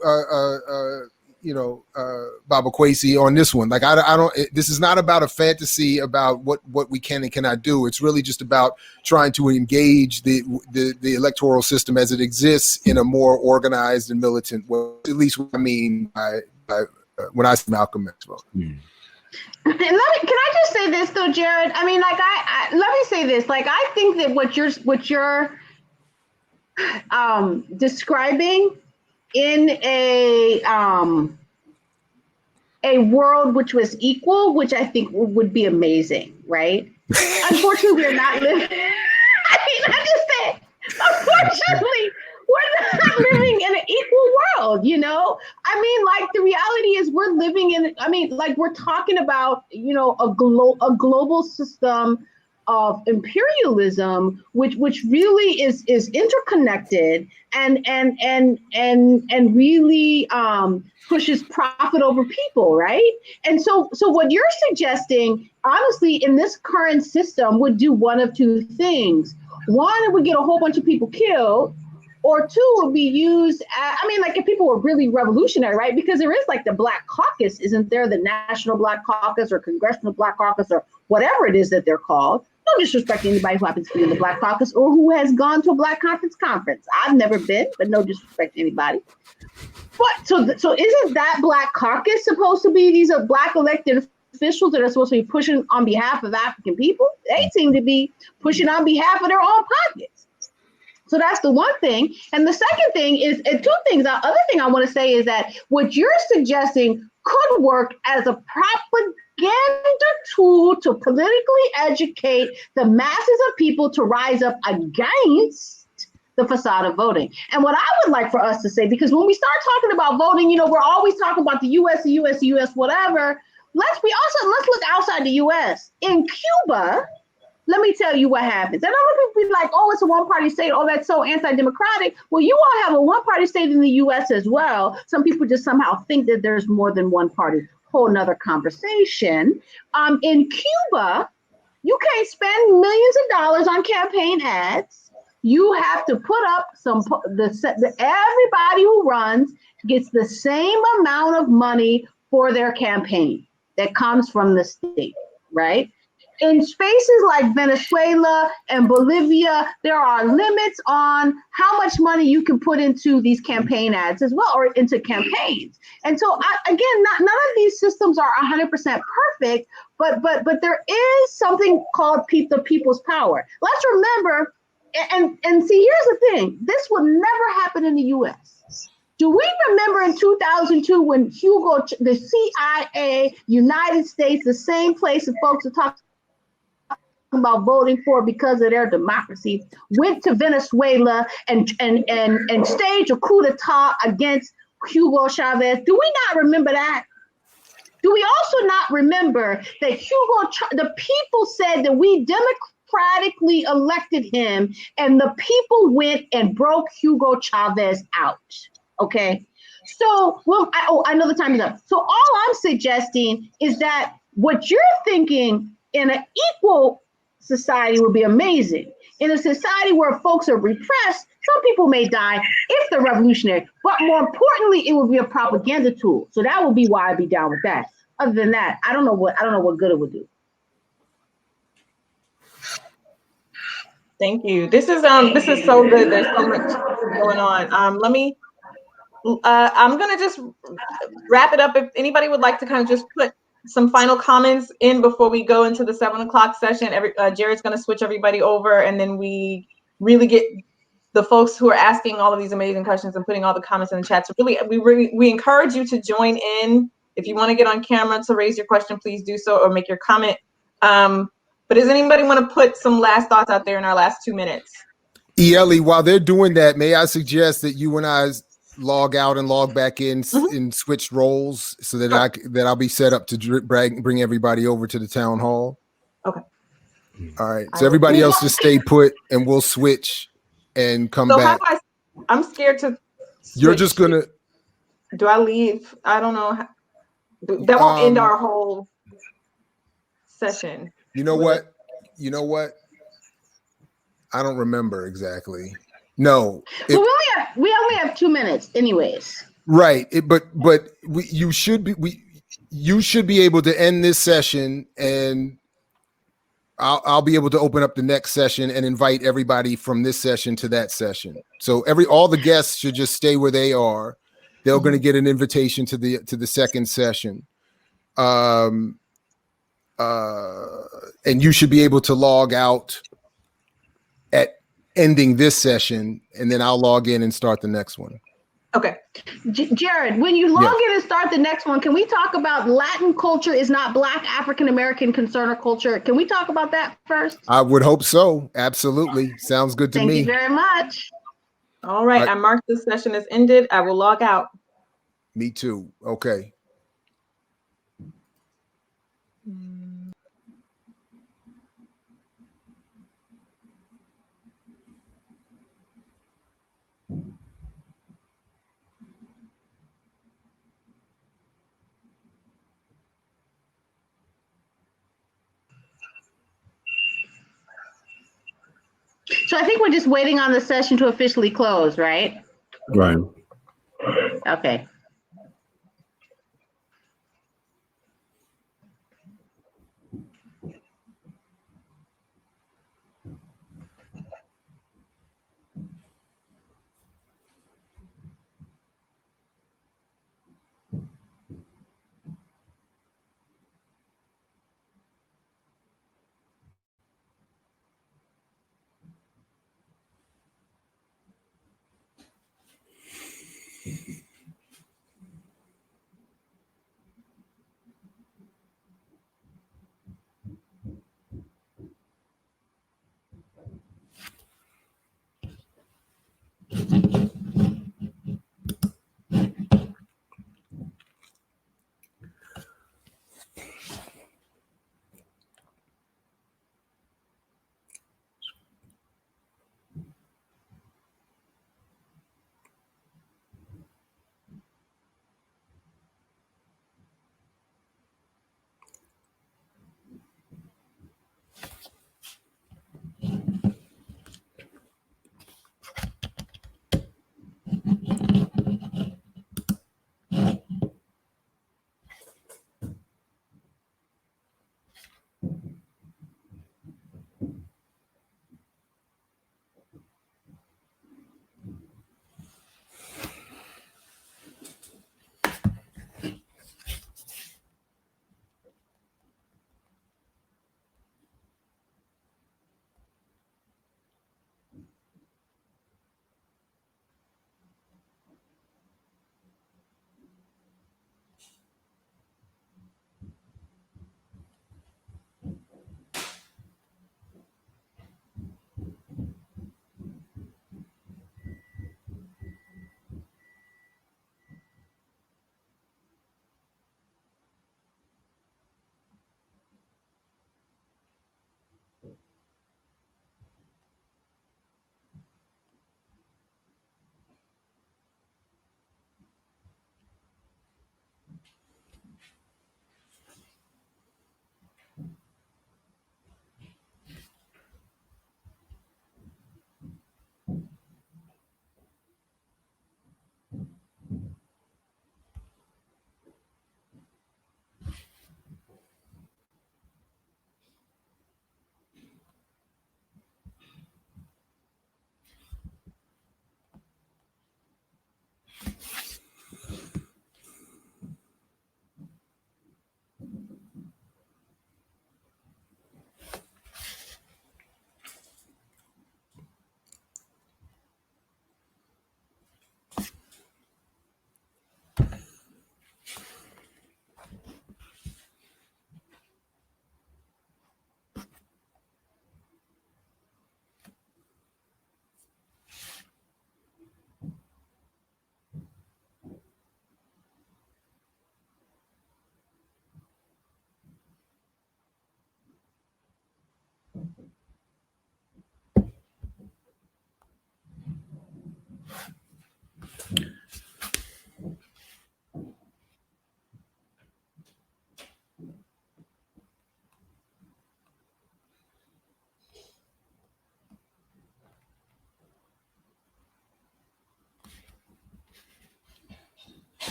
Speaker 1: Baba Kwasi, on this one. Like, I don't. This is not about a fantasy about what we can and cannot do. It's really just about trying to engage the electoral system as it exists in a more organized and militant way. At least what I mean by when I say Malcolm X vote.
Speaker 5: And can I just say this though, Jared? I mean, like, I let me say this. Like, I think that what you're describing in a world which was equal, which I think would be amazing, right? Unfortunately, we're not living. I mean, I just said, unfortunately, we're not living in an equal world, I mean, like, the reality is we're living in, I mean, like, we're talking about, a global system of imperialism, which really is interconnected and really pushes profit over people, right? And so what you're suggesting, honestly, in this current system, would do one of two things. One, it would get a whole bunch of people killed, or two, would be used like if people were really revolutionary, right? Because there is like the Black Caucus, isn't there? The National Black Caucus or Congressional Black Caucus or whatever it is that they're called. No disrespect to anybody who happens to be in the Black Caucus or who has gone to a Black Conference conference. I've never been, but no disrespect to anybody. But so isn't that Black Caucus supposed to be these are Black elected officials that are supposed to be pushing on behalf of African people? They seem to be pushing on behalf of their own pockets. So that's the one thing. And the second thing is, and two things, the other thing I want to say is that what you're suggesting could work as a propaganda tool to politically educate the masses of people to rise up against the facade of voting. And what I would like for us to say, because when we start talking about voting, we're always talking about the US, whatever. Let's look outside the US. In Cuba, let me tell you what happens. And other people be like, oh, it's a one-party state. Oh, that's so anti-democratic. Well, you all have a one-party state in the US as well. Some people just somehow think that there's more than one party. Whole nother conversation. In Cuba, you can't spend millions of dollars on campaign ads. You have to put up everybody who runs gets the same amount of money for their campaign that comes from the state, right? In spaces like Venezuela and Bolivia, there are limits on how much money you can put into these campaign ads as well, or into campaigns. And so, again, none of these systems are 100% perfect, but there is something called the people's power. Let's remember, and see, here's the thing: this would never happen in the U.S. Do we remember in 2002 when the CIA, United States, the same place that folks are talking about voting for because of their democracy, went to Venezuela and staged a coup d'etat against Hugo Chavez? Do we not remember that? Do we also not remember that the people said that we democratically elected him, and the people went and broke Hugo Chavez out? Okay. So, I know the time is up. So all I'm suggesting is that what you're thinking in an equal society would be amazing. In a society where folks are repressed, some people may die if they're revolutionary, but more importantly, it would be a propaganda tool. So that would be why I'd be down with that. Other than that, I don't know what good it would do.
Speaker 2: Thank you. This is so good. There's so much going on. I'm gonna just wrap it up. If anybody would like to kind of just put some final comments in before we go into the 7 o'clock session. Jared's going to switch everybody over, and then we really get the folks who are asking all of these amazing questions and putting all the comments in the chat. So we encourage you to join in. If you want to get on camera to raise your question, please do so, or make your comment. But does anybody want to put some last thoughts out there in our last 2 minutes?
Speaker 1: Iyelli, while they're doing that, may I suggest that you and I log out and log back in and switch roles so that I'll be set up to bring everybody over to the town hall.
Speaker 2: Okay.
Speaker 1: All right. So everybody else just stay put, and we'll switch and come back.
Speaker 2: I'm scared to switch.
Speaker 1: You're just gonna.
Speaker 2: Do I leave? I don't know. That won't end our whole session.
Speaker 1: You know what? I don't remember exactly. No.
Speaker 5: We only have 2 minutes, anyways.
Speaker 1: Right. You should be able to end this session, and I'll be able to open up the next session and invite everybody from this session to that session. So all the guests should just stay where they are. They're going to get an invitation to the second session. And you should be able to log out at ending this session, and then I'll log in and start the next one.
Speaker 2: Okay.
Speaker 5: Jared, when you log in and start the next one, can we talk about Latin culture is not Black African American concern or culture? Can we talk about that first?
Speaker 1: I would hope so. Absolutely. Sounds good to me.
Speaker 5: Thank you very much.
Speaker 2: All right. I marked this session as ended. I will log out.
Speaker 1: Me too. Okay.
Speaker 5: So I think we're just waiting on the session to officially close, right?
Speaker 4: Right.
Speaker 5: Okay.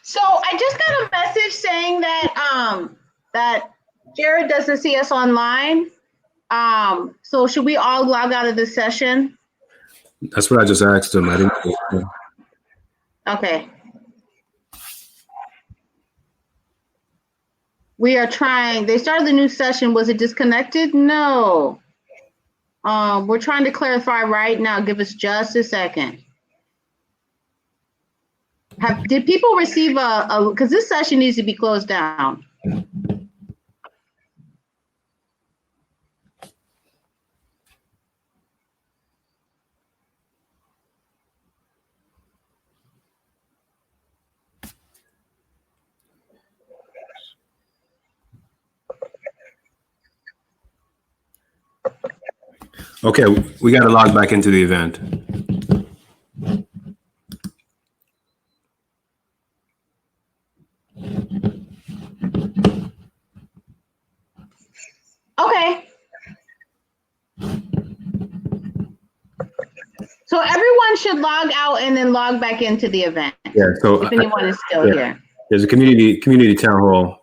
Speaker 5: So I just got a message saying that that Jared doesn't see us online. So should we all log out of this session?
Speaker 4: That's what I just asked him. I didn't.
Speaker 5: Okay. We are trying. They started the new session. Was it disconnected? No. We're trying to clarify right now. Give us just a second. Did people receive because this session needs to be closed down.
Speaker 4: Okay, we got to log back into the event.
Speaker 5: Okay. So everyone should log out and then log back into the event.
Speaker 4: Yeah. So
Speaker 5: if anyone is still here.
Speaker 4: there's a community town hall